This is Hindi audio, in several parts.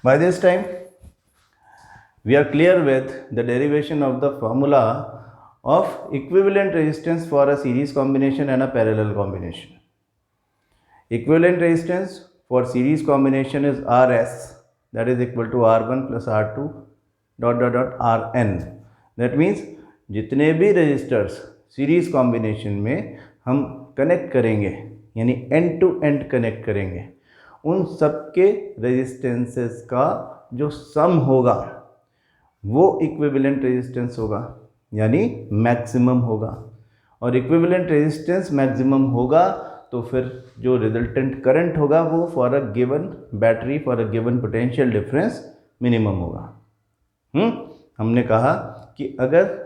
By this time, we are clear with the derivation of the formula of equivalent resistance for a series combination and a parallel combination. Equivalent resistance for series combination is Rs, that is equal to R1 plus R2 dot Rn. That means जितने भी रेजिस्टर्स सीरीज कॉम्बिनेशन में हम कनेक्ट करेंगे यानी एंड टू एंड कनेक्ट करेंगे, उन सब के रेजिस्टेंसेस का जो सम होगा वो इक्विवेलेंट रेजिस्टेंस होगा यानी मैक्सिमम होगा। और इक्विवेलेंट रेजिस्टेंस मैक्सिमम होगा तो फिर जो रिजल्टेंट करंट होगा वो for a given battery for a given potential difference minimum होगा। हमने कहा कि अगर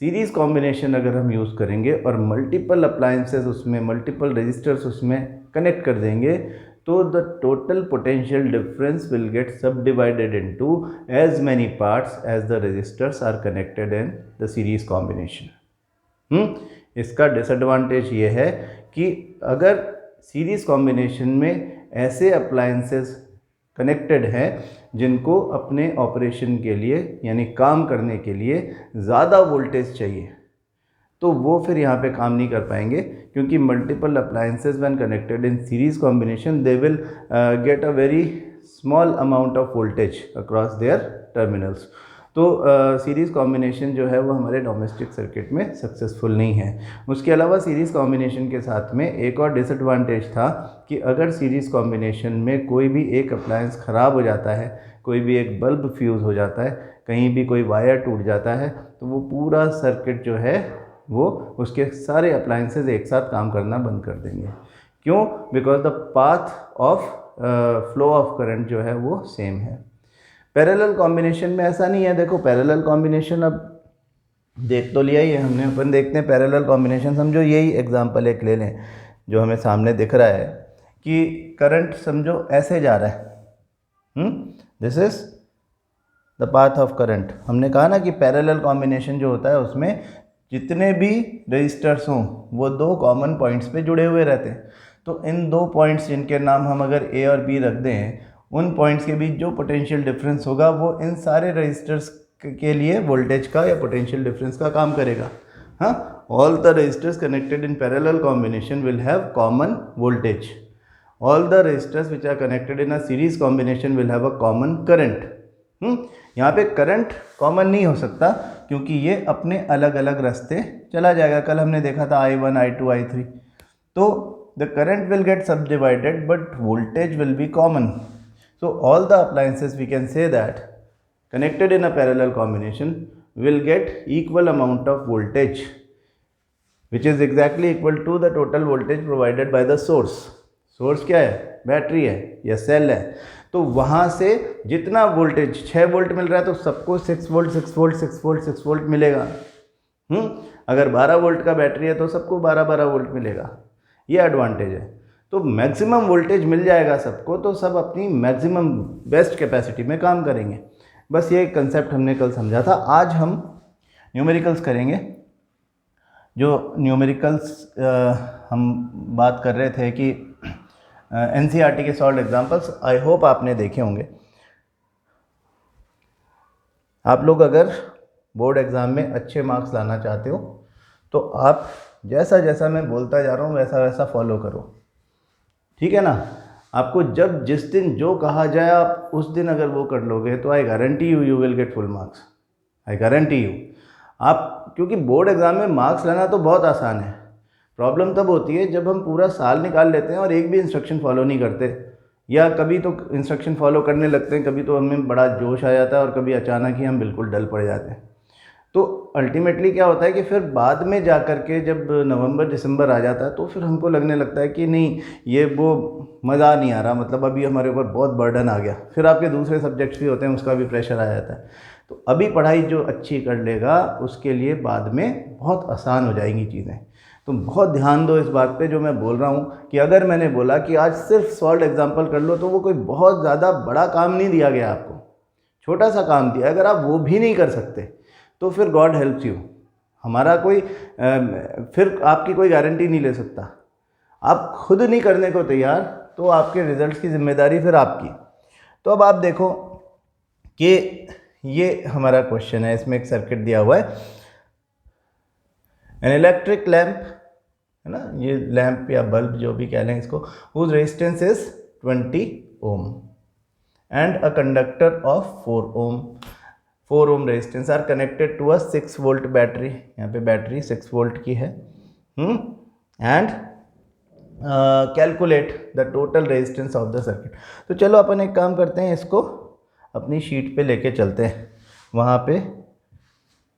सीरीज़ कॉम्बिनेशन अगर हम यूज़ करेंगे और मल्टीपल अप्लायंसेस उसमें मल्टीपल रजिस्टर्स उसमें कनेक्ट कर देंगे तो the total potential difference will get subdivided into as many parts as the resistors are connected in the series combination. इसका डिसएडवांटेज ये है कि अगर सीरीज़ कॉम्बिनेशन में ऐसे अप्लायंसेस कनेक्टेड हैं जिनको अपने ऑपरेशन के लिए यानी काम करने के लिए ज़्यादा वोल्टेज चाहिए, तो वो फिर यहाँ पे काम नहीं कर पाएंगे, क्योंकि multiple appliances when connected in series combination they will get a very small amount of voltage across their terminals. तो सीरीज़ कॉम्बिनेशन जो है वो हमारे डोमेस्टिक सर्किट में सक्सेसफुल नहीं है। उसके अलावा सीरीज़ कॉम्बिनेशन के साथ में एक और डिसएडवांटेज था कि अगर सीरीज़ कॉम्बिनेशन में कोई भी एक अप्लायंस ख़राब हो जाता है, कोई भी एक बल्ब फ्यूज़ हो जाता है, कहीं भी कोई वायर टूट जाता है, तो वो पूरा सर्किट जो है वो उसके सारे अप्लायंसेस एक साथ काम करना बंद कर देंगे। क्यों? Because the path of flow of current जो है वो सेम है। पैरेलल कॉम्बिनेशन में ऐसा नहीं है। देखो पैरेलल कॉम्बिनेशन अब देख तो लिया ही है हमने, अपन देखते हैं पैरेलल कॉम्बिनेशन। समझो यही एग्जांपल एक ले लें जो हमें सामने दिख रहा है कि करंट समझो ऐसे जा रहा है, this is the path of current. हमने कहा ना कि पैरेलल कॉम्बिनेशन जो होता है उसमें जितने भी रजिस्टर्स हों वो दो कॉमन पॉइंट्स पे जुड़े हुए रहते हैं। तो इन दो पॉइंट्स जिनके नाम हम अगर ए और बी रख दें, उन पॉइंट्स के बीच जो पोटेंशियल डिफरेंस होगा वो इन सारे रजिस्टर्स के लिए वोल्टेज का या पोटेंशियल डिफरेंस का काम करेगा। हाँ, all the registers connected in parallel combination will have common voltage. All the registers which are connected in a series combination will have a common current. यहाँ पे करंट कॉमन नहीं हो सकता क्योंकि ये अपने अलग अलग रास्ते चला जाएगा। कल हमने देखा था I1, I2, I3। तो द करंट विल गेट सब divided but voltage will be common. So all the appliances we can say that connected in a parallel combination will get equal amount of voltage, which is exactly equal to the total voltage provided by the source. Source क्या है? बैटरी है या सेल है। तो वहाँ से जितना वोल्टेज 6 वोल्ट मिल रहा है तो सबको 6 वोल्ट 6 वोल्ट 6 वोल्ट 6 वोल्ट मिलेगा। अगर 12 वोल्ट का बैटरी है तो सबको 12 वोल्ट मिलेगा। ये एडवांटेज है। तो मैक्सिमम वोल्टेज मिल जाएगा सबको, तो सब अपनी मैक्सिमम बेस्ट कैपेसिटी में काम करेंगे। बस ये कंसेप्ट हमने कल समझा था। आज हम न्यूमेरिकल्स करेंगे। जो न्यूमेरिकल्स हम बात कर रहे थे कि एनसीईआरटी के सॉल्व एग्जांपल्स, आई होप आपने देखे होंगे। आप लोग अगर बोर्ड एग्ज़ाम में अच्छे मार्क्स लाना चाहते हो तो आप जैसा जैसा मैं बोलता जा रहा हूँ वैसा वैसा फॉलो करो, ठीक है ना। आपको जब जिस दिन जो कहा जाए आप उस दिन अगर वो कर लोगे तो I guarantee you will get full marks. I guarantee you. आप क्योंकि बोर्ड एग्ज़ाम में मार्क्स लाना तो बहुत आसान है। प्रॉब्लम तब होती है जब हम पूरा साल निकाल लेते हैं और एक भी इंस्ट्रक्शन फॉलो नहीं करते, या कभी तो इंस्ट्रक्शन फॉलो करने लगते हैं, कभी तो हमें बड़ा जोश आ जाता है और कभी अचानक ही हम बिल्कुल डल पड़ जाते हैं। तो अल्टीमेटली क्या होता है कि फिर बाद में जा कर के जब नवंबर दिसंबर आ जाता है तो फिर हमको लगने लगता है कि नहीं ये वो मज़ा नहीं आ रहा, मतलब अभी हमारे ऊपर बहुत बर्डन आ गया। फिर आपके दूसरे सब्जेक्ट्स भी होते हैं, उसका भी प्रेशर आ जाता है। तो अभी पढ़ाई जो अच्छी कर लेगा उसके लिए बाद में बहुत आसान हो जाएंगी चीज़ें। तो बहुत ध्यान दो इस बात पे जो मैं बोल रहा हूँ कि अगर मैंने बोला कि आज सिर्फ सॉल्व एग्जाम्पल कर लो तो वो कोई बहुत ज़्यादा बड़ा काम नहीं दिया गया आपको, छोटा सा काम दिया। अगर आप वो भी नहीं कर सकते तो फिर गॉड हेल्प्स यू। हमारा कोई फिर आपकी कोई गारंटी नहीं ले सकता। आप खुद नहीं करने को तैयार तो आपके रिजल्ट्स की जिम्मेदारी फिर आपकी। तो अब आप देखो कि ये हमारा क्वेश्चन है, इसमें एक सर्किट दिया हुआ है, एन इलेक्ट्रिक लैंप है ना, ये लैंप या बल्ब जो भी कह लें इसको, whose resistance is 20 ohm and a conductor of 4 ohm resistance are connected to a 6 volt battery. यहाँ पे बैटरी 6 वोल्ट की है। And calculate the total resistance of the circuit. तो चलो अपन एक काम करते हैं, इसको अपनी शीट पे लेके चलते हैं, वहाँ पे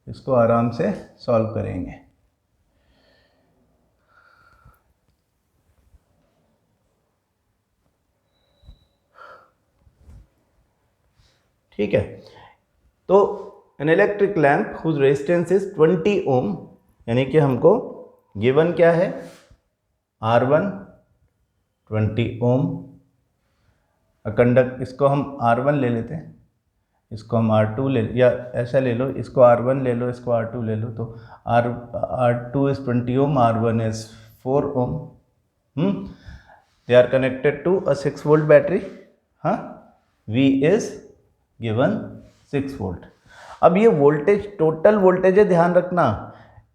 इसको आराम से सॉल्व करेंगे। ठीक है, तो an electric lamp whose resistance is 20 ohm, यानी कि हमको गिवन क्या है, R1 20 ओम, कंडक्ट, इसको हम R1 ले लेते हैं, इसको हम R2 ले, या ऐसा ले लो, इसको R1 ले लो, इसको R2 ले लो, तो R2 is 20 ohm, R1 is 4 ohm. They are connected to a 6 volt battery. हाँ, V इज गिवन 6 वोल्ट। अब ये वोल्टेज टोटल वोल्टेज है, ध्यान रखना,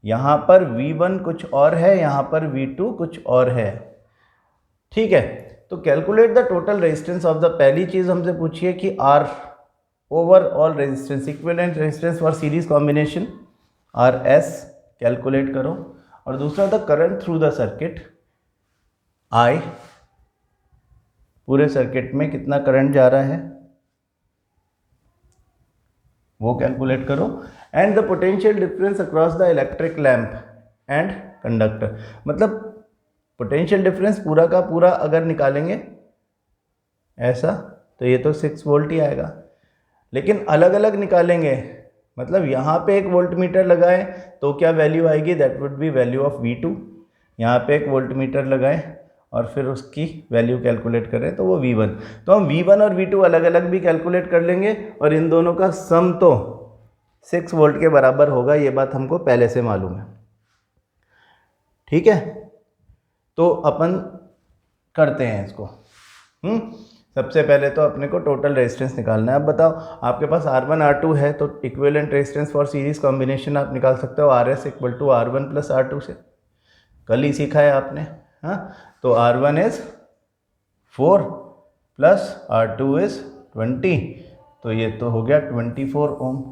यहाँ पर V1 कुछ और है, यहाँ पर V2 कुछ और है। ठीक है, तो calculate the total resistance of the, पहली चीज़ हमसे पूछिए कि R overall resistance, equivalent resistance for series combination, RS calculate करो, और दूसरा the current through the circuit, I, पूरे सर्किट में कितना करंट जा रहा है वो कैलकुलेट करो, and the potential difference across the electric lamp and conductor. मतलब पोटेंशियल डिफरेंस पूरा का पूरा अगर निकालेंगे ऐसा, तो ये तो 6 वोल्ट ही आएगा, लेकिन अलग अलग निकालेंगे, मतलब यहाँ पे एक वोल्ट मीटर लगाए तो क्या वैल्यू आएगी, that would be value of V2। यहाँ पे एक वोल्ट मीटर लगाए और फिर उसकी वैल्यू कैलकुलेट करें तो वो V1। तो हम V1 और V2 अलग अलग भी कैलकुलेट कर लेंगे, और इन दोनों का सम तो 6 वोल्ट के बराबर होगा, ये बात हमको पहले से मालूम है। ठीक है, तो अपन करते हैं इसको। सबसे पहले तो अपने को टोटल रेजिस्टेंस निकालना है। अब बताओ, आपके पास R1 R2 है, तो equivalent resistance for series combination आप निकाल सकते हो, RS equal to R1 plus R2 से, कल ही सीखा है आपने। हाँ, तो R1 is 4 plus R2 is 20, तो ये तो हो गया 24 ओम।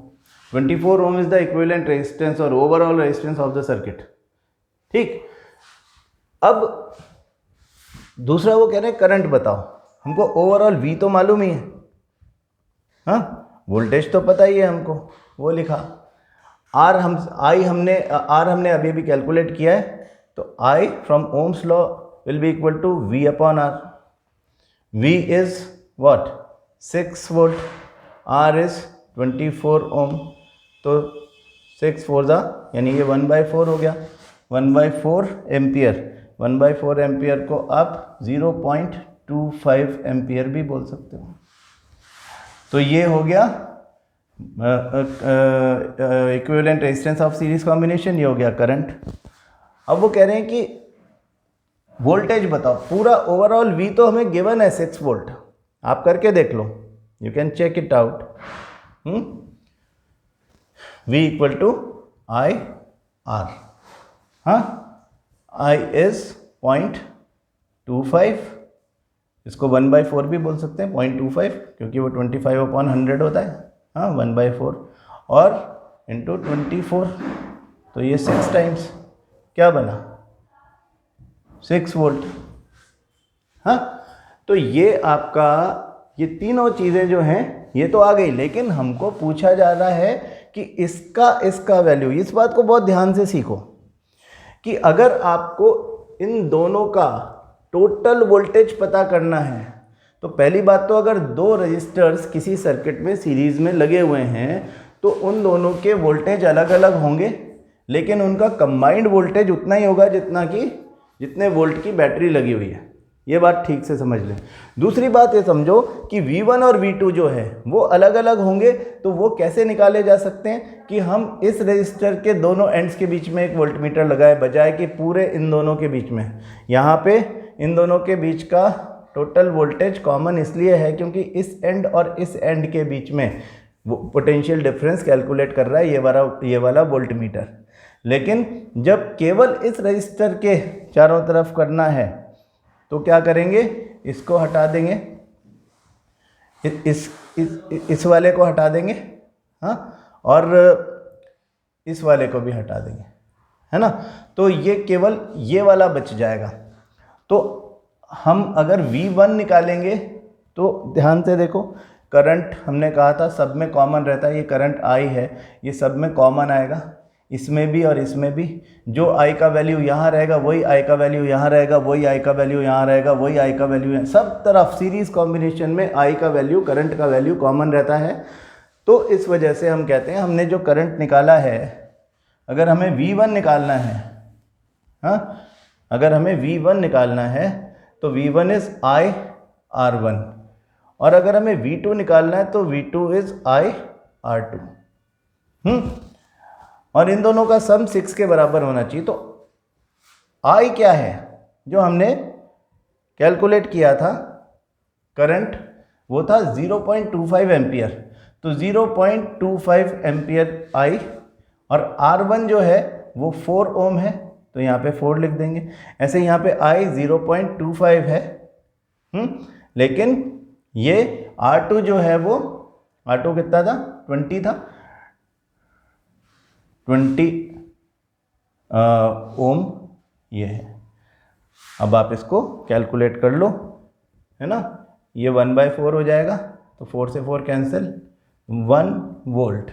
24 ओम इज द इक्विवेलेंट रेजिस्टेंस और overall resistance of the circuit. ठीक, अब दूसरा वो कह रहे हैं करंट बताओ, हमको ओवरऑल V तो मालूम ही है, हाँ, वोल्टेज तो पता ही है हमको, वो लिखा। R हमने अभी अभी कैलकुलेट किया है, तो I from Ohm's law will be equal to V upon R. V is what? 6 volt. R is 24 ohm. तो 6 4 ज़ा यानी ये 1/4 हो गया, 1/4 एम्पियर। 1/4 एम्पियर को आप 0.25 एम्पियर भी बोल सकते हो। तो ये हो गया equivalent resistance of series combination, ये हो गया करंट। अब वो कह रहे हैं कि वोल्टेज बताओ, पूरा ओवरऑल V तो हमें गिवन है 6 वोल्ट, आप करके देख लो, you can check it out. V equal to IR, हाँ, I इज 0.25, इसको 1/4 भी बोल सकते हैं, 0.25, क्योंकि वो 25/100 होता है, हाँ, 1/4 और इंटू 24, तो ये 6 टाइम्स क्या बना, 6 वोल्ट। हाँ, तो ये आपका, ये तीनों चीज़ें जो हैं ये तो आ गई, लेकिन हमको पूछा जा रहा है कि इसका वैल्यू, इस बात को बहुत ध्यान से सीखो कि अगर आपको इन दोनों का टोटल वोल्टेज पता करना है, तो पहली बात तो अगर दो रजिस्टर्स किसी सर्किट में सीरीज में लगे हुए हैं तो उन दोनों के वोल्टेज अलग अलग होंगे, लेकिन उनका कंबाइंड वोल्टेज उतना ही होगा जितने वोल्ट की बैटरी लगी हुई है। ये बात ठीक से समझ लें। दूसरी बात ये समझो कि V1 और V2 जो है वो अलग अलग होंगे, तो वो कैसे निकाले जा सकते हैं कि हम इस रजिस्टर के दोनों एंड्स के बीच में एक वोल्टमीटर लगाए, बजाय कि पूरे इन दोनों के बीच में। यहाँ पे इन दोनों के बीच का टोटल वोल्टेज कॉमन इसलिए है क्योंकि इस एंड और इस एंड के बीच में वो पोटेंशियल डिफरेंस कैलकुलेट कर रहा है ये वाला वोल्ट मीटर। लेकिन जब केवल इस रजिस्टर के चारों तरफ करना है तो क्या करेंगे, इसको हटा देंगे, इस वाले को हटा देंगे, हाँ, और इस वाले को भी हटा देंगे, है ना। तो ये केवल ये वाला बच जाएगा। तो हम अगर V1 निकालेंगे तो ध्यान से देखो, करंट हमने कहा था सब में कॉमन रहता है, ये करंट I है, ये सब में कॉमन आएगा, इसमें भी और इसमें भी। जो I का वैल्यू यहाँ रहेगा वही I का वैल्यू यहाँ रहेगा, वही I का वैल्यू यहाँ रहेगा, वही I का वैल्यू यहाँ, सब तरफ सीरीज कॉम्बिनेशन में I का वैल्यू, करंट का वैल्यू कॉमन रहता है। तो इस वजह से हम कहते हैं हमने जो करंट निकाला है, अगर हमें V1 निकालना है, हाँ, अगर हमें V1 निकालना है तो V1 इज़ I R1, और अगर हमें V2 निकालना है तो V2 इज़ I R2। और इन दोनों का सम 6 के बराबर होना चाहिए। तो I क्या है जो हमने कैलकुलेट किया था करंट, वो था 0.25 एम्पियर। तो 0.25 एम्पियर I, और R1 जो है वो 4 ओम है, तो यहाँ पे 4 लिख देंगे। ऐसे यहाँ पे I 0.25 है, लेकिन ये R2 जो है वो, R2 कितना था, 20 था, 20 ओम ये है। अब आप इसको कैलकुलेट कर लो, है ना। ये 1/4 हो जाएगा, तो 4 से 4 कैंसिल, 1 वोल्ट।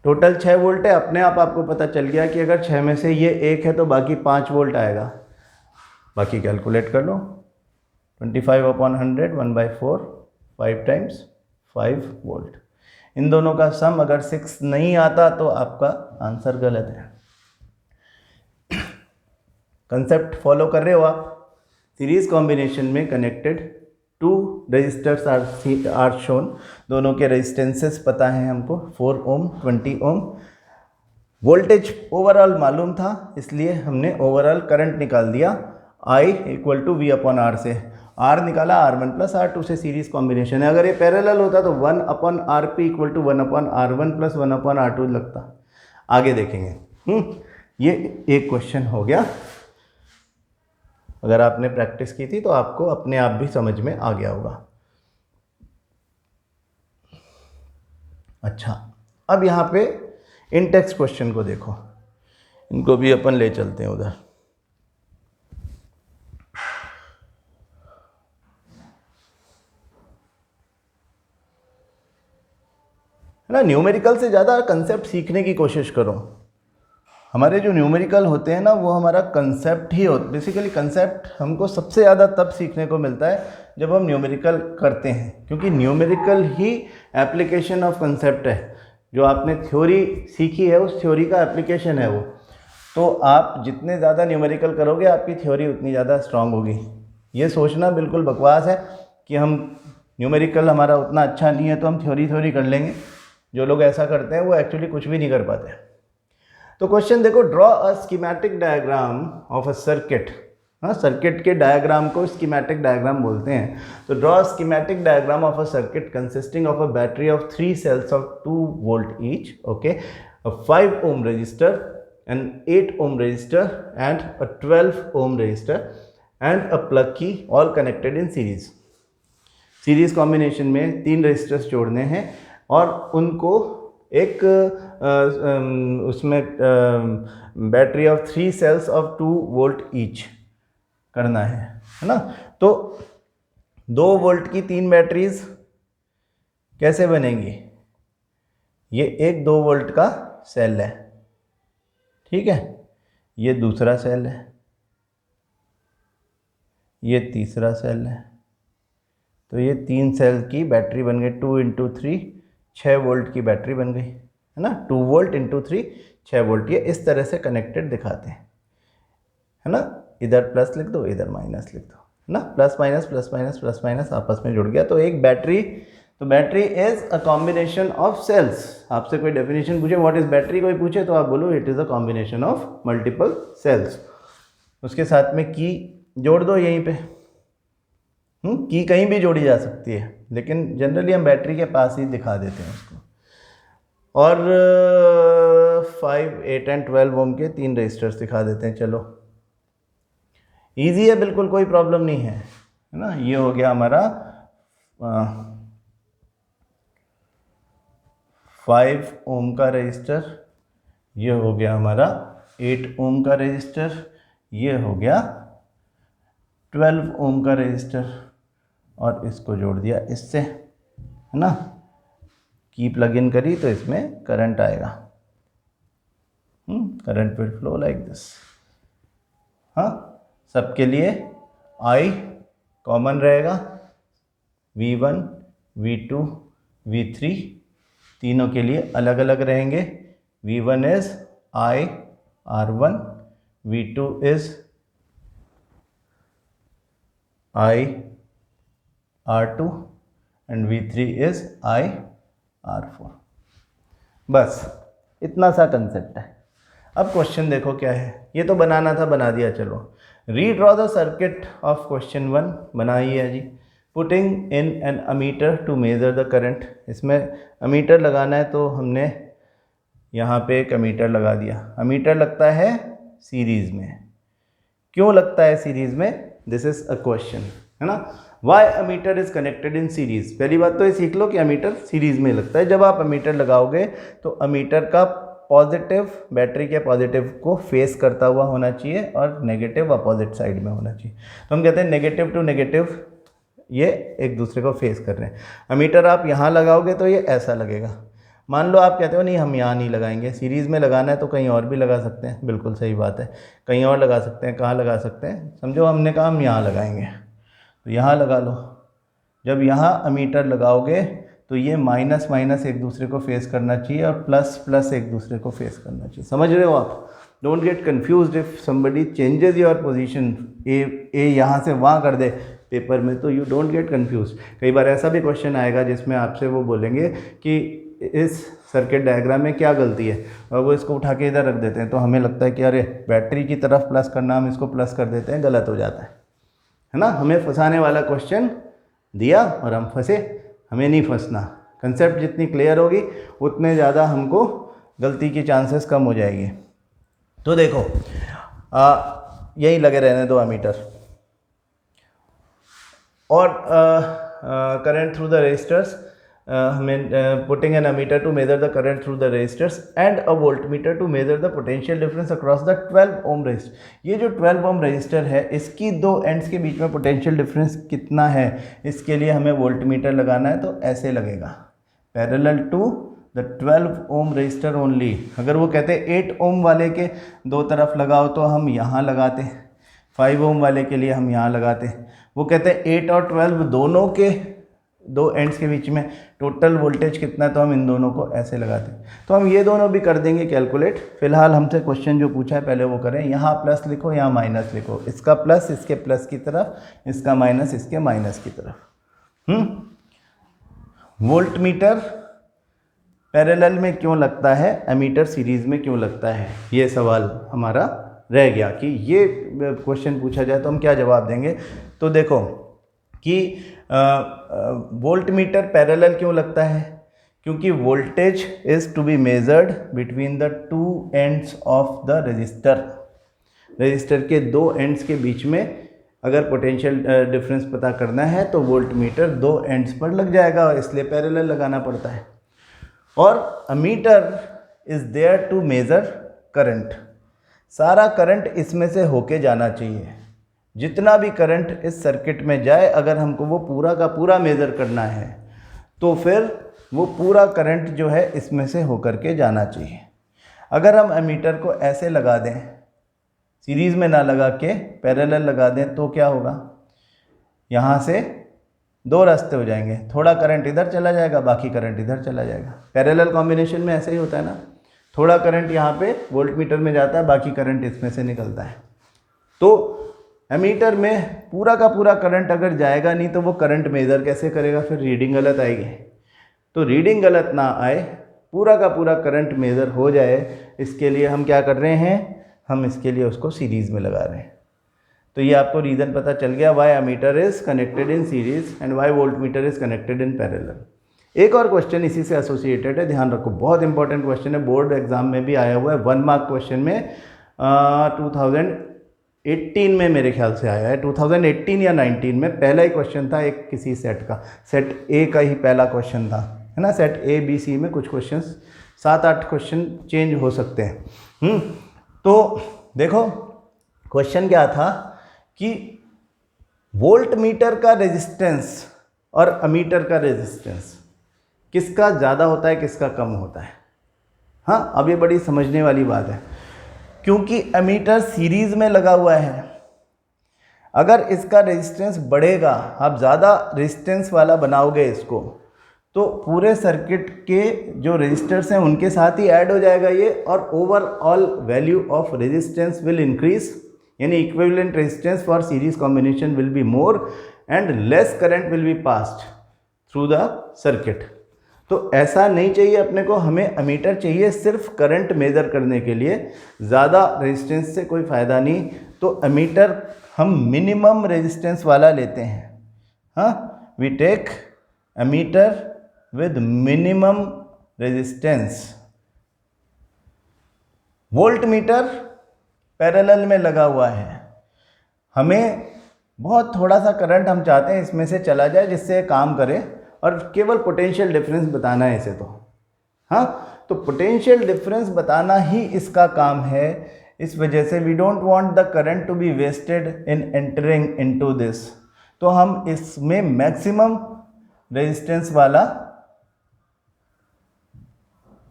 टोटल 6 वोल्ट है। अपने आप आपको पता चल गया कि अगर 6 में से ये 1 है तो बाकी 5 वोल्ट आएगा। बाकी कैलकुलेट कर लो, 25/100 1/4, 5 टाइम्स 5 वोल्ट। इन दोनों का सम अगर 6 नहीं आता तो आपका आंसर गलत है। कंसेप्ट फॉलो कर रहे हो आप? सीरीज कॉम्बिनेशन में कनेक्टेड 2 रजिस्टर्स आर शोन, दोनों के रेजिस्टेंसेस पता है हमको, 4 ओम 20 ओम। वोल्टेज ओवरऑल मालूम था, इसलिए हमने ओवरऑल करंट निकाल दिया I = V/R से। R निकाला, R1 + R2 से सीरीज कॉम्बिनेशन है। अगर ये पैरेलल होता तो 1/RP = 1/R1 + 1/R2 लगता। आगे देखेंगे। ये एक क्वेश्चन हो गया। अगर आपने प्रैक्टिस की थी तो आपको अपने आप भी समझ में आ गया होगा। अच्छा, अब यहाँ पे इन टेक्स्ट क्वेश्चन को देखो, इनको भी अपन ले चलते हैं उधर। है ना, न्यूमेरिकल से ज़्यादा कंसेप्ट सीखने की कोशिश करो। हमारे जो न्यूमेरिकल होते हैं ना, वो हमारा कंसेप्ट ही होता। बेसिकली कंसेप्ट हमको सबसे ज़्यादा तब सीखने को मिलता है जब हम न्यूमेरिकल करते हैं, क्योंकि numerical he application of concept है। जो आपने थ्योरी सीखी है उस थ्योरी का एप्लीकेशन है वो। तो आप जितने ज़्यादा न्यूमेरिकल करोगे आपकी थ्योरी उतनी ज़्यादा स्ट्रांग होगी। ये सोचना बिल्कुल बकवास है कि हम न्यूमेरिकल हमारा उतना अच्छा नहीं है तो हम थ्योरी कर लेंगे। जो लोग ऐसा करते हैं वो एक्चुअली कुछ भी नहीं कर पाते। तो क्वेश्चन देखो, draw a schematic diagram of a circuit. हाँ, सर्किट के डायग्राम को स्कीमेटिक डायग्राम बोलते हैं। तो draw a schematic diagram of a circuit consisting of a battery of 3 cells of 2 volt each, okay, a 5 ohm resistor, an 8 ohm resistor and a 12 ohm resistor and a plug key all connected in series। Series combination में 3 रेजिस्टर्स जोड़ने हैं और उनको एक उसमें battery of 3 cells of 2 volt each करना है ना। तो 2 वोल्ट की 3 बैटरीज कैसे बनेंगी? ये एक 2 वोल्ट का सेल है, ठीक है, ये दूसरा सेल है, ये तीसरा सेल है। तो ये 3 सेल की बैटरी बन गई, 2 × 3 6 वोल्ट की बैटरी बन गई, है ना। 2 वोल्ट × 3 6 वोल्ट। ये इस तरह से कनेक्टेड दिखाते हैं, है ना। इधर प्लस लिख दो, इधर माइनस लिख दो, है ना। प्लस माइनस आपस में जुड़ गया तो एक बैटरी। तो battery is a combination of cells. आपसे कोई डेफिनेशन पूछे व्हाट इज बैटरी, कोई पूछे तो आप बोलो it is a combination of multiple cells. उसके साथ में की जोड़ दो यहीं पे, की कहीं भी जोड़ी जा सकती है, लेकिन जनरली हम बैटरी के पास ही दिखा देते हैं उसको। और 5, 8 एंड 12 ओम के 3 रजिस्टर्स दिखा देते हैं। चलो इजी है, बिल्कुल कोई प्रॉब्लम नहीं है ना। ये हो गया हमारा 5 ओम का रजिस्टर, ये हो गया हमारा 8 ओम का रजिस्टर, ये हो गया 12 ओम का रजिस्टर, और इसको जोड़ दिया इससे, है ना। की प्लग इन करी तो इसमें करंट आएगा, current will flow like this. हाँ, सबके लिए I कॉमन रहेगा, V1, V2, V3 तीनों के लिए अलग अलग रहेंगे। V1 is I R1, V2 is I R2 and V3 is I R4। बस इतना सा कंसेप्ट है। अब क्वेश्चन देखो क्या है, ये तो बनाना था, बना दिया। चलो redraw the circuit of question 1 बनाई है जी। Putting in an ammeter to measure the current, इसमें अमीटर लगाना है तो हमने यहाँ पे एक अमीटर लगा दिया। अमीटर लगता है सीरीज़ में, क्यों लगता है सीरीज़ में, दिस इज अ क्वेश्चन, है ना। Why ammeter is connected in series, पहली बात तो ये सीख लो कि अमीटर सीरीज़ में लगता है। जब आप अमीटर लगाओगे तो अमीटर का पॉजिटिव बैटरी के पॉजिटिव को फेस करता हुआ होना चाहिए और नेगेटिव अपोजिट साइड में होना चाहिए। तो हम कहते हैं नेगेटिव टू नेगेटिव, ये एक दूसरे को फेस कर रहे हैं। अमीटर आप यहाँ लगाओगे तो ये ऐसा लगेगा। मान लो आप कहते हो नहीं हम यहाँ नहीं लगाएंगे, सीरीज़ में लगाना है तो कहीं और भी लगा सकते हैं, बिल्कुल सही बात है, कहीं और लगा सकते हैं। कहाँ लगा सकते हैं, समझो हमने कहा हम यहाँ लगाएंगे तो यहाँ लगा लो। जब यहाँ अमीटर लगाओगे तो ये माइनस माइनस एक दूसरे को फेस करना चाहिए और प्लस प्लस एक दूसरे को फेस करना चाहिए। समझ रहे हो आप? Don't get confused if somebody changes your position, A यहाँ से वहाँ कर दे पेपर में, तो यू डोंट गेट कन्फ्यूज। कई बार ऐसा भी क्वेश्चन आएगा जिसमें आपसे वो बोलेंगे कि इस सर्किट डायग्राम में क्या गलती है, और वो इसको उठा के इधर रख देते हैं, तो हमें लगता है कि अरे बैटरी की तरफ प्लस करना, हम इसको प्लस कर देते हैं, गलत हो जाता है ना। हमें फंसाने वाला क्वेश्चन दिया और हम फंसे, हमें नहीं फंसना। कंसेप्ट जितनी क्लियर होगी उतने ज़्यादा हमको गलती की चांसेस कम हो जाएगी। तो देखो यही लगे रहने दो अमीटर, और करंट थ्रू द रेजिस्टर्स, हमें putting an ammeter to measure the current through the resistors and a voltmeter to measure the potential difference across the 12 ohm register. ये जो 12 ओम रजिस्टर है इसकी दो एंड्स के बीच में पोटेंशियल डिफरेंस कितना है, इसके लिए हमें वोल्टमीटर लगाना है। तो ऐसे लगेगा, parallel to the 12 ohm register only. अगर वो कहते 8 ओम वाले के दो तरफ लगाओ तो हम यहाँ लगाते, 5 ओम वाले के लिए हम यहाँ लगाते। वो कहते हैं 8 और 12 दोनों के दो एंड्स के बीच में टोटल वोल्टेज कितना है, तो हम इन दोनों को ऐसे लगाते हैं। तो हम ये दोनों भी कर देंगे कैलकुलेट। फिलहाल हमसे क्वेश्चन जो पूछा है पहले वो करें। यहाँ प्लस लिखो, यहाँ माइनस लिखो, इसका प्लस इसके प्लस की तरफ, इसका माइनस इसके माइनस की तरफ। वोल्टमीटर पैरेलल में क्यों लगता है, एमीटर सीरीज़ में क्यों लगता है, ये सवाल हमारा रह गया कि ये क्वेश्चन पूछा जाए तो हम क्या जवाब देंगे। तो देखो कि वोल्टमीटर पैरेलल क्यों लगता है, क्योंकि voltage is to be measured between the two ends of the register. Register के दो एंड्स के बीच में अगर पोटेंशियल डिफरेंस पता करना है तो वोल्टमीटर दो एंड्स पर लग जाएगा, इसलिए पैरेलल लगाना पड़ता है। और ammeter is there to measure current, सारा करंट इसमें से होके जाना चाहिए। जितना भी करंट इस सर्किट में जाए, अगर हमको वो पूरा का पूरा मेज़र करना है तो फिर वो पूरा करंट जो है इसमें से होकर के जाना चाहिए। अगर हम एमीटर को ऐसे लगा दें, सीरीज़ में ना लगा के पैरेलल लगा दें, तो क्या होगा, यहाँ से दो रास्ते हो जाएंगे, थोड़ा करंट इधर चला जाएगा, बाकी करंट इधर चला जाएगा। पैरेलल कॉम्बिनेशन में ऐसे ही होता है ना, थोड़ा करंट यहाँ पे वोल्टमीटर में जाता है, बाकी करंट इसमें से निकलता है। तो एमीटर में पूरा का पूरा करंट अगर जाएगा नहीं तो वो करंट मेज़र कैसे करेगा, फिर रीडिंग गलत आएगी। तो रीडिंग गलत ना आए, पूरा का पूरा करंट मेज़र हो जाए, इसके लिए हम क्या कर रहे हैं, हम इसके लिए उसको सीरीज़ में लगा रहे हैं। तो ये आपको रीज़न पता चल गया why ammeter is connected in series and why volt meter is connected in parallel. एक और क्वेश्चन इसी से एसोसिएटेड है, ध्यान रखो, बहुत इंपॉर्टेंट क्वेश्चन है, बोर्ड एग्जाम में भी आया हुआ है, 1 मार्क क्वेश्चन में 2018 में मेरे ख्याल से आया है, 2018 या 19 में पहला ही क्वेश्चन था एक किसी सेट का, सेट ए का ही पहला क्वेश्चन था, है ना। सेट ए बी सी में कुछ क्वेश्चन 7-8 क्वेश्चन चेंज हो सकते हैं। तो देखो क्वेश्चन क्या था कि वोल्ट मीटर का रेजिस्टेंस और अमीटर का रेजिस्टेंस किसका ज़्यादा होता है, किसका कम होता है। हाँ, अब ये बड़ी समझने वाली बात है, क्योंकि अमीटर सीरीज़ में लगा हुआ है। अगर इसका रेजिस्टेंस बढ़ेगा, आप ज़्यादा रेजिस्टेंस वाला बनाओगे इसको, तो पूरे सर्किट के जो रेजिस्टर्स हैं उनके साथ ही ऐड हो जाएगा ये, और overall value of resistance will increase, यानी equivalent resistance for series combination will be more and less current will be passed through the circuit. तो ऐसा नहीं चाहिए अपने को, हमें अमीटर चाहिए सिर्फ करंट मेजर करने के लिए, ज़्यादा रेजिस्टेंस से कोई फ़ायदा नहीं। तो अमीटर हम मिनिमम रेजिस्टेंस वाला लेते हैं। हाँ, we take ammeter with minimum resistance. Volt meter parallel में लगा हुआ है, हमें बहुत थोड़ा सा करंट हम चाहते हैं इसमें से चला जाए जिससे काम करे, और केवल पोटेंशियल डिफरेंस बताना है इसे। तो हाँ, तो पोटेंशियल डिफरेंस बताना ही इसका काम है। इस वजह से we don't want the current to be wasted in entering into this, तो हम इसमें मैक्सिमम रेजिस्टेंस वाला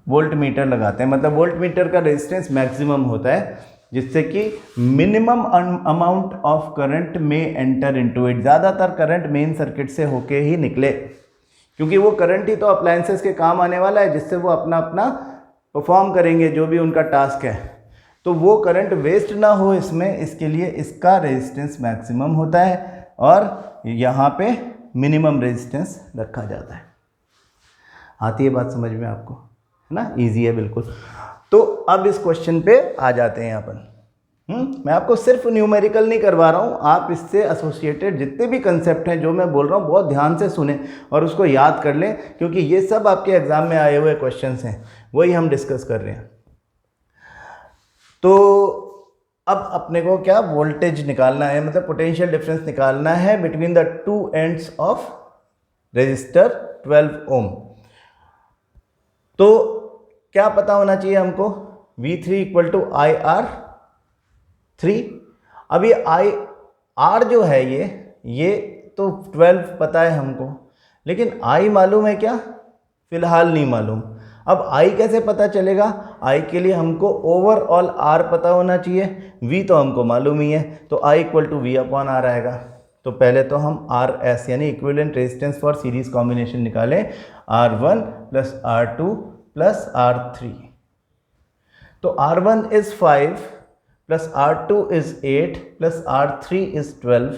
वोल्ट मीटर लगाते हैं। मतलब वोल्ट मीटर का रेजिस्टेंस मैक्सिमम होता है, जिससे कि मिनिमम अमाउंट ऑफ करंट में एंटर इनटू इट, ज़्यादातर करंट मेन सर्किट से होके ही निकले, क्योंकि वो करंट ही तो अप्लायंसेस के काम आने वाला है, जिससे वो अपना अपना परफॉर्म करेंगे जो भी उनका टास्क है। तो वो करंट वेस्ट ना हो इसमें, इसके लिए इसका रेजिस्टेंस मैक्सिमम होता है और यहाँ पे मिनिमम रेजिस्टेंस रखा जाता है। आती है बात समझ में आपको, है ना, इजी है बिल्कुल। तो अब इस क्वेश्चन पे आ जाते हैं अपन। मैं आपको सिर्फ न्यूमेरिकल नहीं करवा रहा हूँ, आप इससे एसोसिएटेड जितने भी कंसेप्ट हैं जो मैं बोल रहा हूँ बहुत ध्यान से सुने और उसको याद कर लें, क्योंकि ये सब आपके एग्जाम में आए हुए क्वेश्चंस हैं, वही हम डिस्कस कर रहे हैं। तो अब अपने को क्या वोल्टेज निकालना है, मतलब पोटेंशियल डिफरेंस निकालना है between the two ends of register 12 ओम। तो क्या पता होना चाहिए हमको, V3 इक्वल टू IR3। अब ये IR जो है ये तो 12 पता है हमको, लेकिन I मालूम है क्या, फिलहाल नहीं मालूम। अब I कैसे पता चलेगा, I के लिए हमको ओवरऑल R पता होना चाहिए, V तो हमको मालूम ही है, तो I equal to V upon R आएगा। तो पहले तो हम RS यानी equivalent resistance for series combination निकालें, R1 plus R2 plus R3। तो R1 is 5 plus R2 is 8 plus R3 is 12,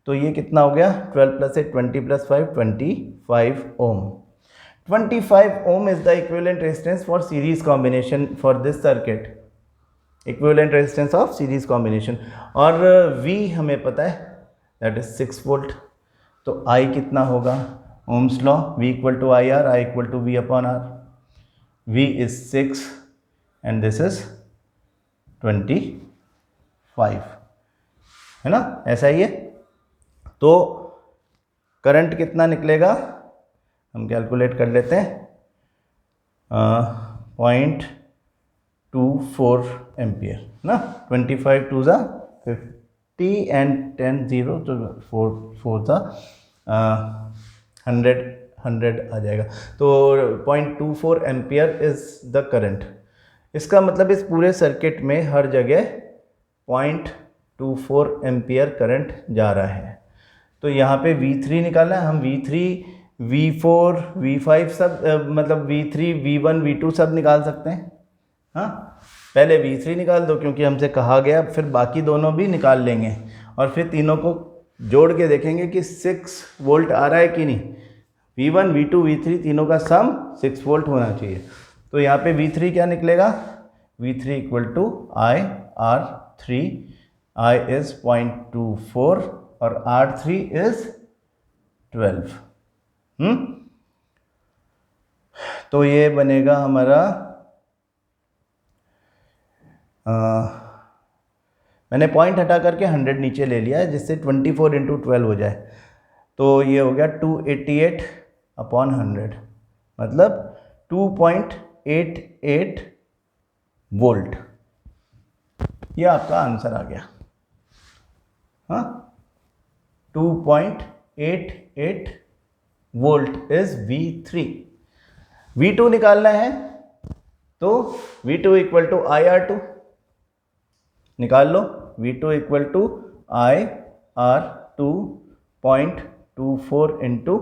तो ये कितना हो गया, 12 plus 8 20 plus 5 25 ohm. 25 ohm is the equivalent resistance for series combination for this circuit, equivalent resistance of series combination. और V हमें पता है दैट इज 6 वोल्ट, तो I कितना होगा, Ohm's law, V equal to IR, I equal to V upon R। V is 6 and this is 25, है ना, ऐसा ही है। तो करंट कितना निकलेगा हम कैलकुलेट कर लेते हैं, 0.24 एम्पियर ना, 25 टू ज़ा 50 एंड 10 0 तो 4 ज़ा 100 आ जाएगा। तो 0.24 एम्पियर इज़ द करंट। इसका मतलब इस पूरे सर्किट में हर जगह 0.24 एम्पियर करंट जा रहा है। तो यहाँ पे V3 निकालना है, हम V3 V4 V5 सब मतलब V3 V1 V2 सब निकाल सकते हैं। हाँ, पहले V3 निकाल दो क्योंकि हमसे कहा गया, फिर बाकी दोनों भी निकाल लेंगे और फिर तीनों को जोड़ के देखेंगे कि 6 वोल्ट आ रहा है कि नहीं। V1 V2 V3 तीनों का सम 6 वोल्ट होना चाहिए। तो यहाँ पे V3 क्या निकलेगा, V3 equal to IR3 I is 0.24 और R3 is 12। तो ये बनेगा हमारा मैंने पॉइंट हटा करके 100 नीचे ले लिया है, जिससे 24 × 12 हो जाए, तो ये हो गया 288/100, मतलब 2.88 वोल्ट। ये आपका आंसर आ गया। हाँ, 2.88 वोल्ट इज V3। V2 निकालना है तो V2 = IR2 निकाल लो। V2 = IR2 0.24 ×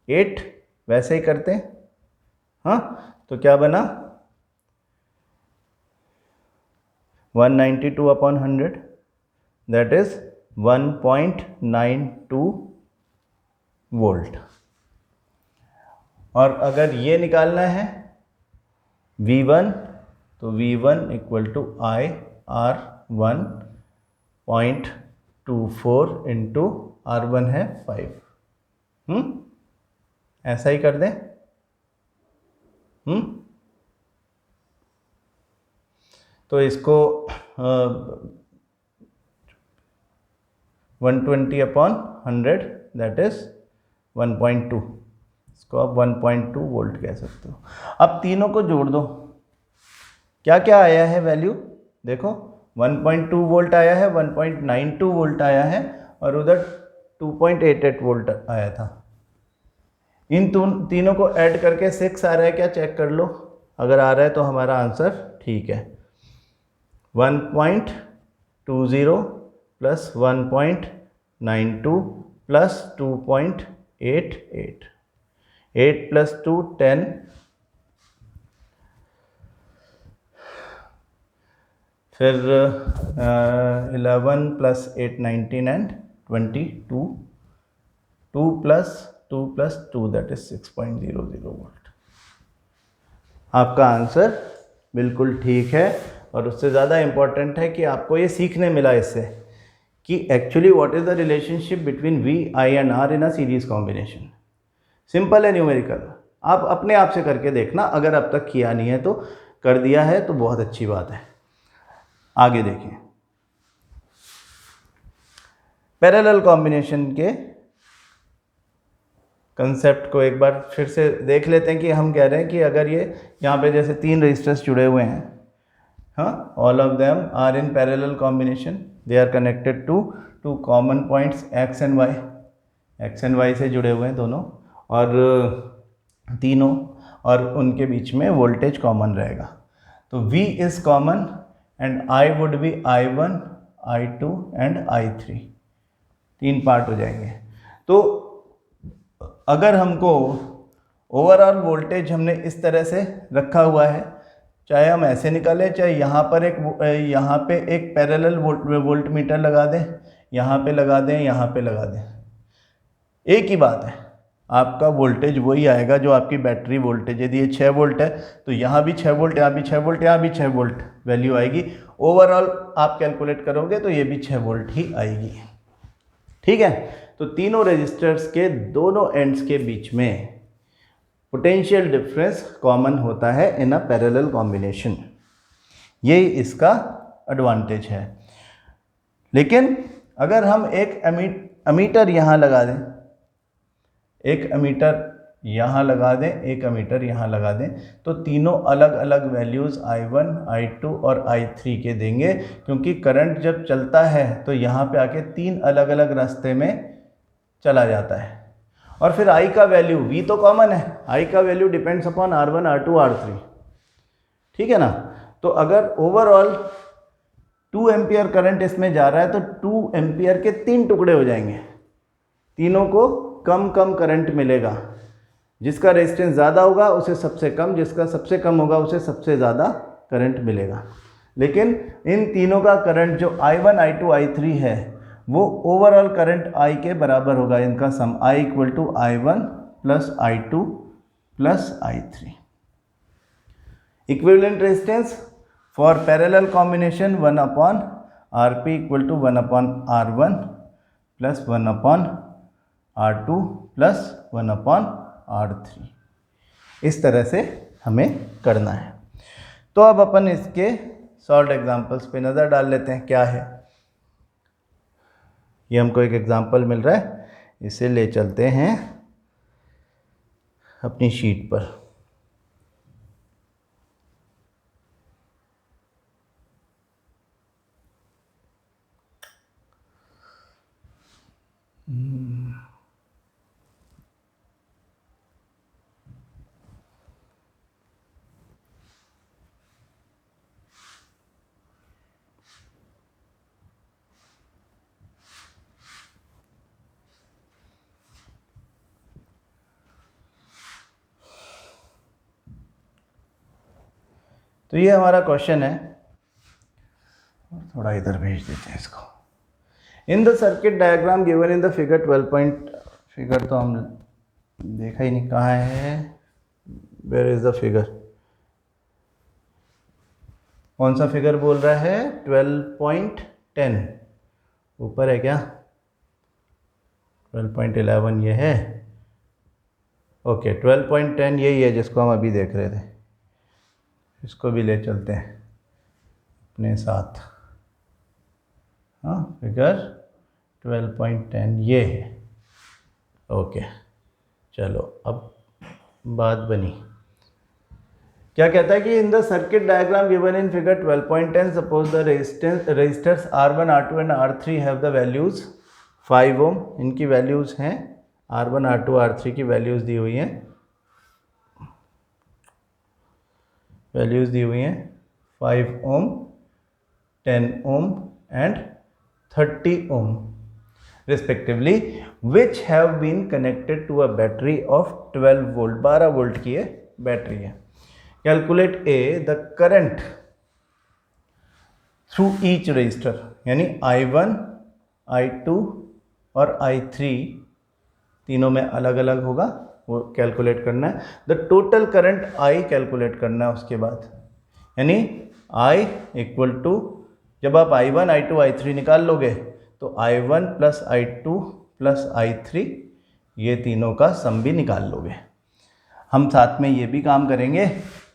8, वैसे ही करते हैं। हाँ, तो क्या बना 192/100, दैट इज 1.92 वोल्ट। और अगर ये निकालना है V1, तो V1 = IR1 0.24 × R1 है 5। ऐसा ही कर दें। तो इसको 120/100, दैट इज 1.2। इसको आप 1.2 वोल्ट कह सकते हो। अब तीनों को जोड़ दो, क्या क्या आया है वैल्यू देखो। 1.2 वोल्ट आया है, 1.92 वोल्ट आया है, और उधर 2.88 वोल्ट आया था। इन तीनों को ऐड करके 6 आ रहा है क्या, चेक कर लो। अगर आ रहा है तो हमारा आंसर ठीक है। 1.20 + 1.92 + 2.88, 8 + 2 10, फिर 11 + 8 19 and 22, 2 + 2 + 2, दैट इज 6.00 वोल्ट। आपका आंसर बिल्कुल ठीक है। और उससे ज़्यादा इम्पॉर्टेंट है कि आपको ये सीखने मिला इससे कि actually what is the relationship between V, I and R in a series combination. Simple है, न्यूमेरिकल। आप अपने आप से करके देखना, अगर अब तक किया नहीं है तो कर दिया है तो बहुत अच्छी बात है। आगे देखें, पैरेलल कॉम्बिनेशन के कंसेप्ट को एक बार फिर से देख लेते हैं कि हम कह रहे हैं कि अगर ये यहाँ पे जैसे 3 रजिस्टर्स जुड़े हुए हैं, हाँ, all of them are in parallel combination, they are connected to 2 common points x and y से जुड़े हुए हैं दोनों, और तीनों, और उनके बीच में वोल्टेज कॉमन रहेगा। तो V is common and I would B I1, I2 and I3, 3 part हो जाएंगे। तो अगर हमको ओवरऑल वोल्टेज हमने इस तरह से रखा हुआ है, चाहे हम ऐसे निकालें, चाहे यहाँ पे एक पैरेलल वोल्ट मीटर लगा दें, यहाँ पे लगा दें, यहाँ पे लगा दें, एक ही बात है, आपका वोल्टेज वही आएगा जो आपकी बैटरी वोल्टेज। यदि ये 6 वोल्ट है तो यहाँ भी 6 वोल्ट, यहाँ भी 6 वोल्ट, यहाँ भी 6 वोल्ट वैल्यू आएगी। ओवरऑल आप कैलकुलेट करोगे तो ये भी 6 वोल्ट ही आएगी। ठीक है, तो तीनों रेजिस्टर्स के दोनों एंड्स के बीच में पोटेंशियल डिफरेंस कॉमन होता है इन अ पैरेलल कॉम्बिनेशन। ये इसका एडवांटेज है। लेकिन अगर हम एक एमीटर यहाँ लगा दें, एक एमीटर यहाँ लगा दें, एक एमीटर यहाँ लगा दें, तो तीनों अलग अलग वैल्यूज़ I1, I2 और I3 के देंगे, क्योंकि करंट जब चलता है तो यहाँ पे आके 3 अलग अलग रास्ते में चला जाता है। और फिर I का वैल्यू, V तो कॉमन है, I का value depends upon R1, R2, R3, ठीक है ना। तो अगर ओवरऑल 2 एम्पियर करंट इसमें जा रहा है तो 2 एम्पियर के 3 टुकड़े हो जाएंगे, तीनों को कम कम करंट मिलेगा। जिसका रेजिस्टेंस ज़्यादा होगा उसे सबसे कम, जिसका सबसे कम होगा उसे सबसे ज़्यादा करंट मिलेगा। लेकिन इन तीनों का करंट जो I1, I2, I3 है वो ओवरऑल करंट I के बराबर होगा, इनका sum I = I1 + I2 + I3। Equivalent resistance for parallel combination 1/R R P equal to 1/R1 plus 1/R2 plus 1/R3। इस तरह से हमें करना है। तो अब अपन इसके सॉल्व एग्जांपल्स पे नज़र डाल लेते हैं क्या है। ये हमको एक एग्जांपल मिल रहा है, इसे ले चलते हैं अपनी शीट पर। तो ये हमारा क्वेश्चन है, थोड़ा इधर भेज देते हैं इसको। इन the circuit diagram given in the figure 12 figure तो हम देखा ही नहीं, कहाँ है, वेयर इज द फिगर, कौन सा फिगर बोल रहा है, 12.10 ऊपर है क्या, 12.11 ये है, ओके 12.10 यही है जिसको हम अभी देख रहे थे। इसको भी ले चलते हैं अपने साथ। हाँ, फिगर 12.10 ये है, ओके। चलो अब बात बनी। क्या कहता है कि in the circuit diagram given in figure 12.10 suppose the resistors R1 R2 and R3 have the values 5 ohm. इनकी वैल्यूज हैं, R1 R2 R3 की वैल्यूज दी हुई हैं, वैल्यूज दी हुई हैं 5 ohm, 10 ohm and 30 ohm respectively, which have been connected to a battery of 12 volt, 12 volt की ये बैटरी है। Calculate a the current through each register, यानी I1 I2 और I3 तीनों में अलग अलग होगा, वो कैलकुलेट करना है। The total current I calculate करना है उसके बाद, यानी I इक्वल टू, जब आप I1 I2 I3 निकाल लोगे तो I1 plus I2 plus I3 ये तीनों का सम भी निकाल लोगे। हम साथ में ये भी काम करेंगे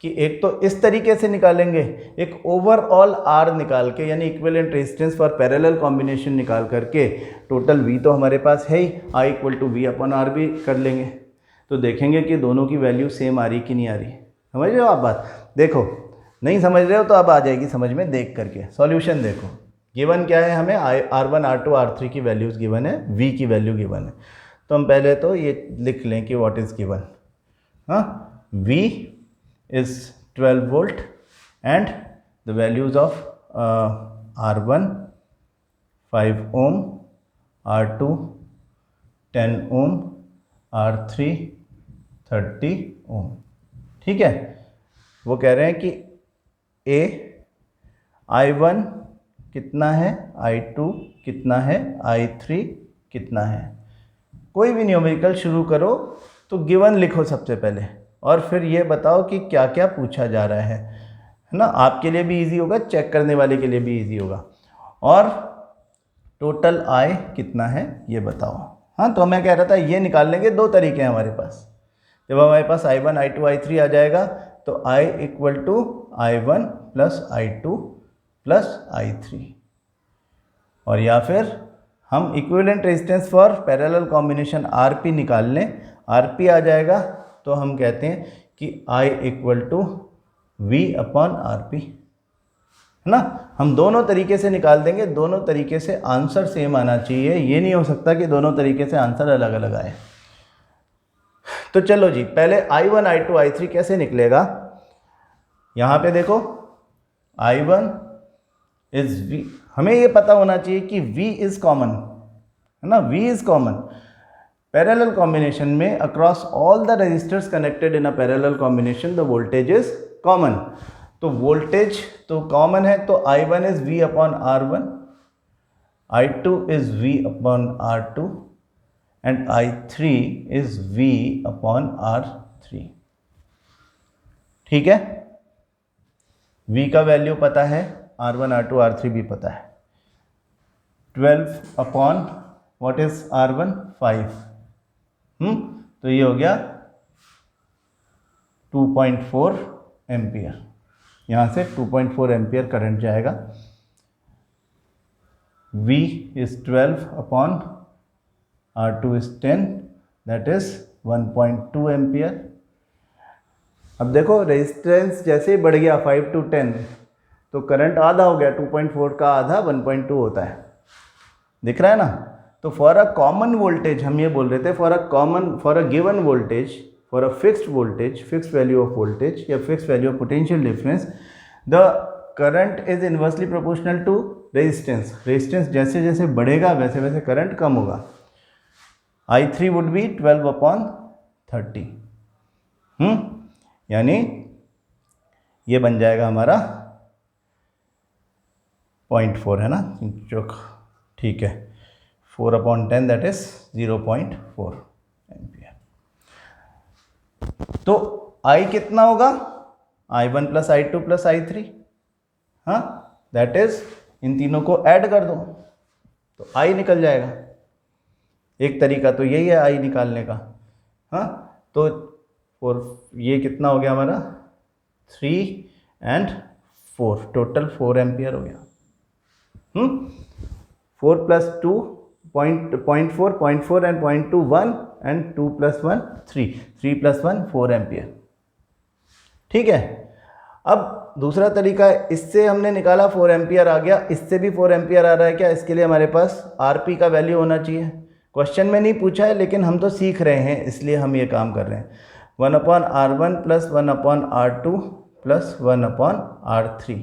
कि एक तो इस तरीके से निकालेंगे, एक ओवरऑल R निकाल के, यानी equivalent resistance for parallel combination निकाल करके, टोटल V तो हमारे पास है ही, I इक्वल टू V/R भी कर लेंगे। तो देखेंगे कि दोनों की वैल्यू सेम आ रही कि नहीं आ रही। समझ रहे हो आप बात? देखो, नहीं समझ रहे हो तो अब आ जाएगी समझ में देख करके। सॉल्यूशन देखो, गिवन क्या है हमें, R1 R2 R3 की वैल्यूज़ गिवन है, V की वैल्यू गिवन है। तो हम पहले तो ये लिख लें कि व्हाट इज़ गिवन। हाँ, V is 12 volt and the values of R1 5 ohm, R2 10 ohm, R3 30 ohm। ठीक है, वो कह रहे हैं कि A I1 कितना है, I2 कितना है, I3 कितना है। कोई भी न्यूमेरिकल शुरू करो तो गिवन लिखो सबसे पहले, और फिर ये बताओ कि क्या क्या पूछा जा रहा है ना। आपके लिए भी इजी होगा, चेक करने वाले के लिए भी इजी होगा। और टोटल I कितना है ये बताओ। हाँ, तो मैं कह रहा था ये निकाल लेंगे, दो तरीके हैं हमारे पास। जब हमारे पास I1 I2 I3 आ जाएगा तो I equal to I1 plus I2 plus I3, और या फिर हम equivalent resistance for parallel combination RP निकाल लें। RP आ जाएगा तो हम कहते हैं कि I इक्वल टू V/RP, है ना। हम दोनों तरीके से निकाल देंगे, दोनों तरीके से आंसर सेम आना चाहिए। ये नहीं हो सकता कि दोनों तरीके से आंसर अलग अलग आए। तो चलो जी, पहले I1 I2 I3 कैसे निकलेगा। यहाँ पे देखो, I1 इज V, हमें ये पता होना चाहिए कि V इज कॉमन, है ना। V is common parallel combination में, across all the resistors connected in a parallel combination the voltage is common. तो वोल्टेज तो कॉमन है, तो I1 is V/R1, I2 is V/R2 and I3 is V/R3। ठीक है, V का वैल्यू पता है, R1 R2 R3 भी पता है। 12 अपॉन व्हाट इज R1 5। तो ये हो गया 2.4 एम्पियर। यहाँ से 2.4 एम्पियर करंट जाएगा। V is 12 upon R2 is 10, that is 1.2 ampere. अब देखो रेजिस्टेंस जैसे ही बढ़ गया 5 to 10 तो करंट आधा हो गया, 2.4 का आधा 1.2 होता है, दिख रहा है ना। तो फॉर अ कॉमन वोल्टेज हम ये बोल रहे थे, for a given voltage, for a fixed voltage, fixed value of voltage या fixed value of potential difference, the current is inversely proportional to resistance. Resistance जैसे जैसे बढ़ेगा वैसे वैसे करंट कम होगा। I3 would be 12 upon 30। यानी ये बन जाएगा हमारा 0.4, है ना, जो ठीक है, 4 अपॉन 10 दैट इज 0.4 एम्पियर। तो I कितना होगा, I1 plus I2 plus I3, हाँ, दैट इज इन तीनों को ऐड कर दो तो I निकल जाएगा। एक तरीका तो यही है I निकालने का, हाँ। तो और ये कितना हो गया हमारा 3 and 4, टोटल 4 एम्पियर हो गया। 4 plus 2 0.4 and 0.2 1 and 2 plus 1 3 plus 1 4 ampere. ठीक है। अब दूसरा तरीका है, इससे हमने निकाला 4 एम्पियर आ गया, इससे भी 4 एम्पियर आ रहा है क्या। इसके लिए हमारे पास RP का वैल्यू होना चाहिए। क्वेश्चन में नहीं पूछा है लेकिन हम तो सीख रहे हैं इसलिए हम ये काम कर रहे हैं। 1 upon R1 plus 1 upon R2 plus 1 upon R3,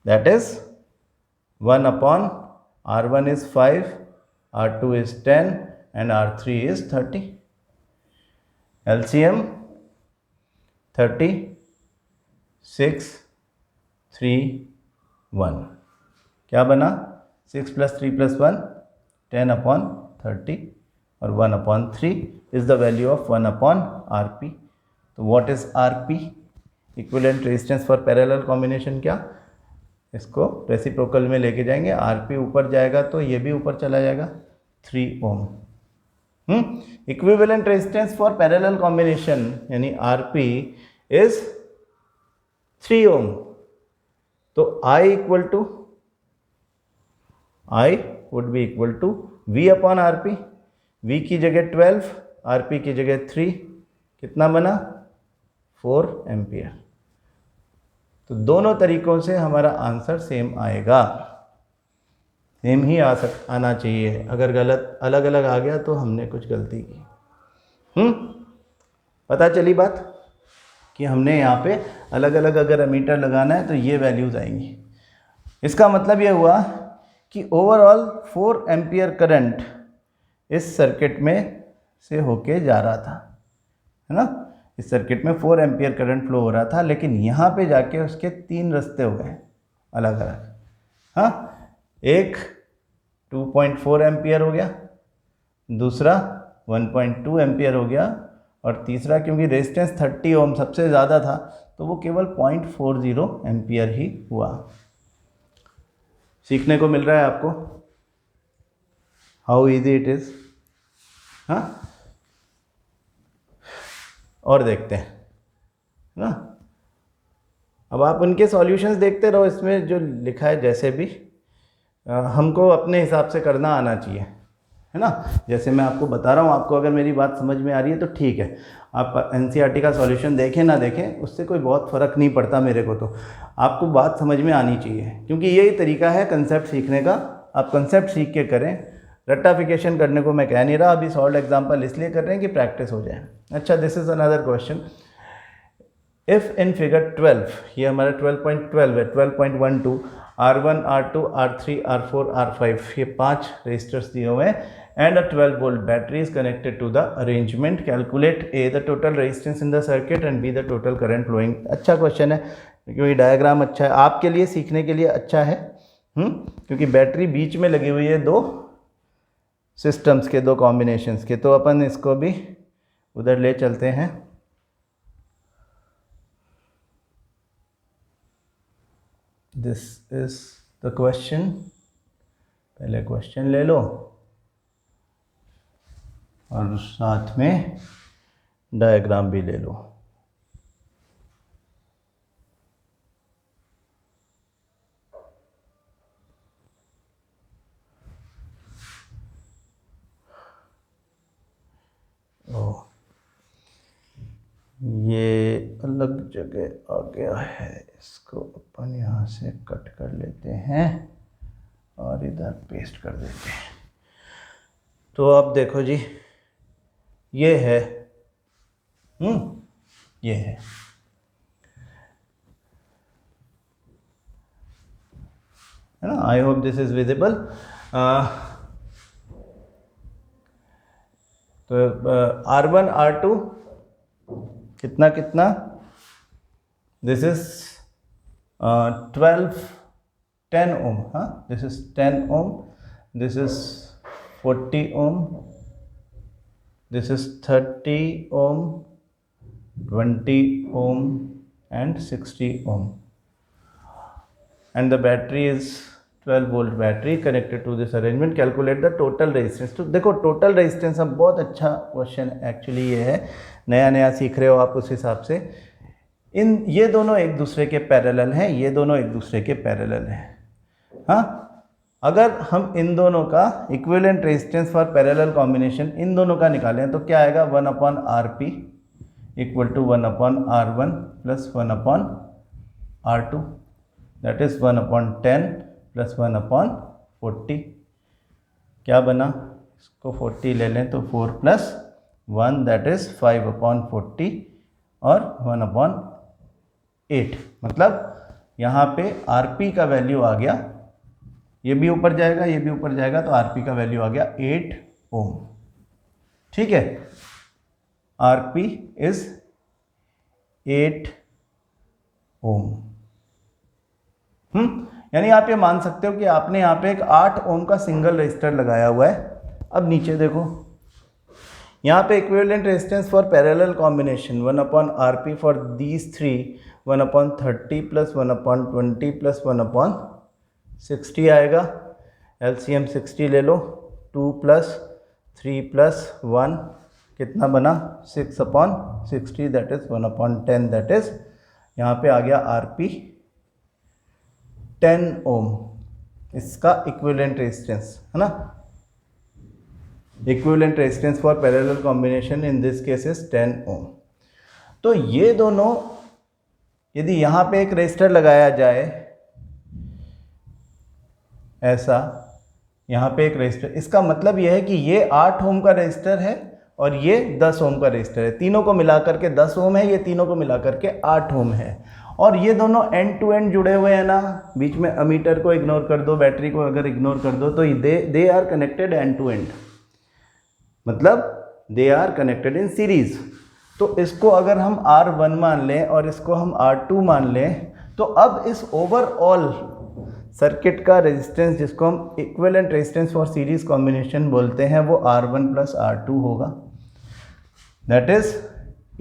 that is 1 upon R1 is 5, R2 is 10 and R3 is 30। LCM 30 6 3 1, क्या बना 6 प्लस 3 प्लस 1 10 अपॉन 30 और 1 upon 3 is the value of 1 upon RP। तो what is RP, equivalent resistance for parallel combination. क्या इसको रेसिप्रोकल में लेके जाएंगे, RP ऊपर जाएगा तो ये भी ऊपर चला जाएगा 3 ohm. Equivalent resistance for parallel combination यानी RP इज 3 ओम। तो I would be equal to V upon RP। V की जगह 12, RP की जगह 3, कितना बना 4 एम्पियर। तो दोनों तरीकों से हमारा आंसर सेम आएगा, सेम ही आना चाहिए। अगर गलत अलग अलग आ गया तो हमने कुछ गलती की। पता चली बात कि हमने यहाँ पे अलग अलग अगर एमीटर लगाना है तो ये वैल्यूज़ आएंगी। इसका मतलब ये हुआ कि ओवरऑल 4 एम्पियर करंट इस सर्किट में से होके जा रहा था, है ना। इस सर्किट में 4 एम्पियर करंट फ्लो हो रहा था, लेकिन यहाँ पे जाके उसके 3 रास्ते हो गए अलग अलग, हाँ। एक 2.4 एम्पियर हो गया, दूसरा 1.2 एम्पियर हो गया, और तीसरा क्योंकि रेजिस्टेंस 30 ओम सबसे ज़्यादा था तो वो केवल 0.40 एम्पियर ही हुआ। सीखने को मिल रहा है आपको हाउ इजी इट इज़, हाँ। और देखते हैं ना, अब आप उनके सॉल्यूशंस देखते रहो। इसमें जो लिखा है जैसे भी हमको अपने हिसाब से करना आना चाहिए, है ना। जैसे मैं आपको बता रहा हूँ, आपको अगर मेरी बात समझ में आ रही है तो ठीक है। आप NCERT का सॉल्यूशन देखें ना देखें उससे कोई बहुत फ़र्क नहीं पड़ता मेरे को, तो आपको बात समझ में आनी चाहिए, क्योंकि यही तरीका है कंसेप्ट सीखने का। आप कंसेप्ट सीख के करें, रेक्टिफिकेशन करने को मैं कह नहीं रहा। अभी सॉल्व एग्जाम्पल इसलिए कर रहे हैं कि प्रैक्टिस हो जाए। अच्छा, this is another question. If in figure 12, ये हमारा 12.12 है, 12.12 R1 R2 R3 R4 R5 ये 5 रेजिस्टर्स दिए हुए हैं, and a 12 volt battery is connected to the arrangement. Calculate A the total resistance in the circuit and B the total current flowing. अच्छा क्वेश्चन है, क्योंकि डायग्राम अच्छा है, आपके लिए सीखने के लिए अच्छा है, क्योंकि बैटरी बीच में लगी हुई है दो सिस्टम्स के, दो कॉम्बिनेशंस के। तो अपन इसको भी उधर ले चलते हैं। This is the question पहले क्वेश्चन ले लो और साथ में डायग्राम भी ले लो। ये अलग जगह आ गया है, इसको अपन यहाँ से कट कर लेते हैं और इधर पेस्ट कर देते हैं। तो अब देखो जी, ये है ये है ना। I hope this is visible. तो R1 R2 कितना कितना, दिस इज 10 ओम, हाँ this is 10 ohm, this is 40 ohm, this is 30 ohm, 20 ohm and 60 ohm, and the battery is 12 volt battery connected to this arrangement. Calculate the total resistance. तो देखो टोटल रेजिस्टेंस, अब बहुत अच्छा क्वेश्चन एक्चुअली ये है, नया नया सीख रहे हो आप, उस हिसाब से ये दोनों एक दूसरे के पैरेलल हैं, ये दोनों एक दूसरे के पैरेलल हैं। हाँ, अगर हम इन दोनों का equivalent resistance for parallel combination इन दोनों का निकालें तो क्या आएगा, 1/RP equal to 1/R1 plus 1/R2, that is 1/10 plus 1/40। क्या बना, इसको 40 ले लें तो 4 प्लस 1 दैट इज 5/40 और 1/8। मतलब यहाँ पे RP का वैल्यू आ गया, ये भी ऊपर जाएगा ये भी ऊपर जाएगा, तो RP का वैल्यू आ गया 8 ओम। ठीक है, RP इज 8 ओम। यानी आप ये मान सकते हो कि आपने यहाँ पे एक 8 ओम का सिंगल रेजिस्टर लगाया हुआ है। अब नीचे देखो, यहाँ पे equivalent resistance for parallel combination 1/RP for these three 1/30 plus 1/20 plus 1/60 आएगा। LCM 60 ले लो, 2 प्लस 3 प्लस 1 कितना बना, 6/60 दैट इज 1/10, दैट इज यहाँ पे आ गया RP 10 ओम, इसका इक्विवेलेंट रेजिस्टेंस है ना। Equivalent resistance for parallel combination in this case is 10 ओम। तो ये दोनों, यदि यहाँ पे एक रेजिस्टर लगाया जाए ऐसा, यहाँ पे एक रेजिस्टर, इसका मतलब यह है कि ये 8 ओम का रेजिस्टर है और ये 10 ओम का रेजिस्टर है, तीनों को मिलाकर के 10 ओम है, ये तीनों को मिलाकर के 8 ओम है, और ये दोनों एंड टू एंड जुड़े हुए हैं ना। बीच में अमीटर को इग्नोर कर दो, बैटरी को अगर इग्नोर कर दो, तो they are connected end to end, मतलब they are connected in series. तो इसको अगर हम R1 मान लें और इसको हम R2 मान लें, तो अब इस ओवरऑल सर्किट का रेजिस्टेंस, जिसको हम equivalent resistance for series combination बोलते हैं, वो R1 प्लस R2 होगा, that is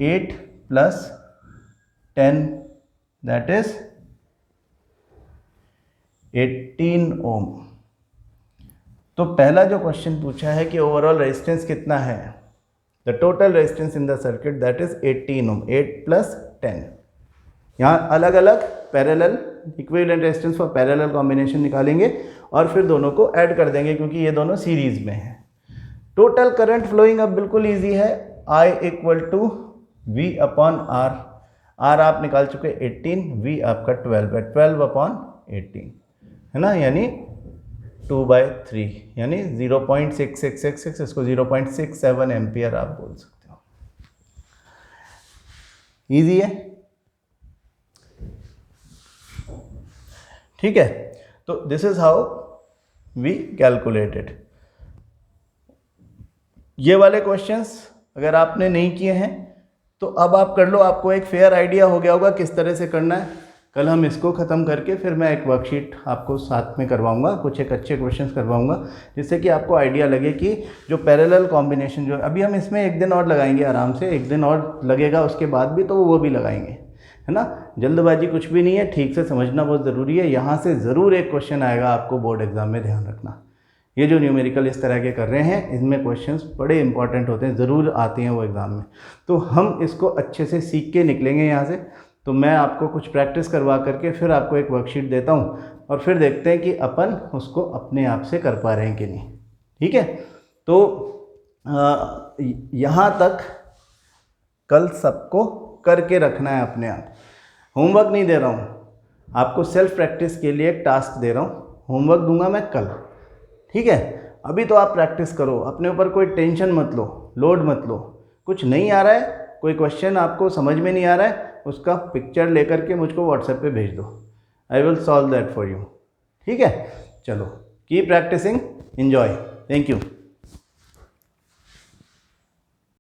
8 plus 10 that is 18 ओम। तो पहला जो क्वेश्चन पूछा है कि ओवरऑल रेजिस्टेंस कितना है, the total resistance in the circuit that is 18 ohm, 8 plus 10। यहाँ अलग अलग parallel equivalent resistance for parallel combination निकालेंगे और फिर दोनों को ऐड कर देंगे क्योंकि ये दोनों सीरीज में हैं। टोटल करंट फ्लोइंग अब बिल्कुल इजी है, I equal to V/R। R आप निकाल चुके 18, V आपका 12 है, 12/18 है ना, यानी 2/3 यानी 0.6666, इसको 0.67 एम्पियर आप बोल सकते हो। इजी है, ठीक है। तो this is how we calculated. ये वाले क्वेश्चंस अगर आपने नहीं किए हैं तो अब आप कर लो, आपको एक फेयर आइडिया हो गया होगा किस तरह से करना है। कल हम इसको ख़त्म करके फिर मैं एक वर्कशीट आपको साथ में करवाऊंगा, कुछ एक अच्छे क्वेश्चंस करवाऊंगा, जिससे कि आपको आइडिया लगे कि जो पैरेलल कॉम्बिनेशन जो अभी हम इसमें एक दिन और लगाएंगे, आराम से एक दिन और लगेगा, उसके बाद भी तो वो भी लगाएंगे, है ना। जल्दबाजी कुछ भी नहीं है, ठीक से समझना बहुत ज़रूरी है। यहाँ से ज़रूर एक क्वेश्चन आएगा आपको बोर्ड एग्जाम में, ध्यान रखना, ये जो न्यूमेरिकल इस तरह के कर रहे हैं, इनमें क्वेश्चंस बड़े इंपॉर्टेंट होते हैं, ज़रूर आते हैं वो एग्ज़ाम में। तो हम इसको अच्छे से सीख के निकलेंगे यहाँ से। तो मैं आपको कुछ प्रैक्टिस करवा करके फिर आपको एक वर्कशीट देता हूँ और फिर देखते हैं कि अपन उसको अपने आप से कर पा रहे हैं कि नहीं। ठीक है, तो यहाँ तक कल सबको करके रखना है अपने आप। होमवर्क नहीं दे रहा हूँ आपको, सेल्फ प्रैक्टिस के लिए एक टास्क दे रहा हूँ। होमवर्क दूंगा मैं कल, ठीक है। अभी तो आप प्रैक्टिस करो, अपने ऊपर कोई टेंशन मत लो, लोड मत लो। कुछ नहीं आ रहा है, कोई क्वेश्चन आपको समझ में नहीं आ रहा है, उसका पिक्चर लेकर के मुझको व्हाट्सएप पे भेज दो, I will solve that for you. ठीक है, चलो keep practicing, enjoy, thank you.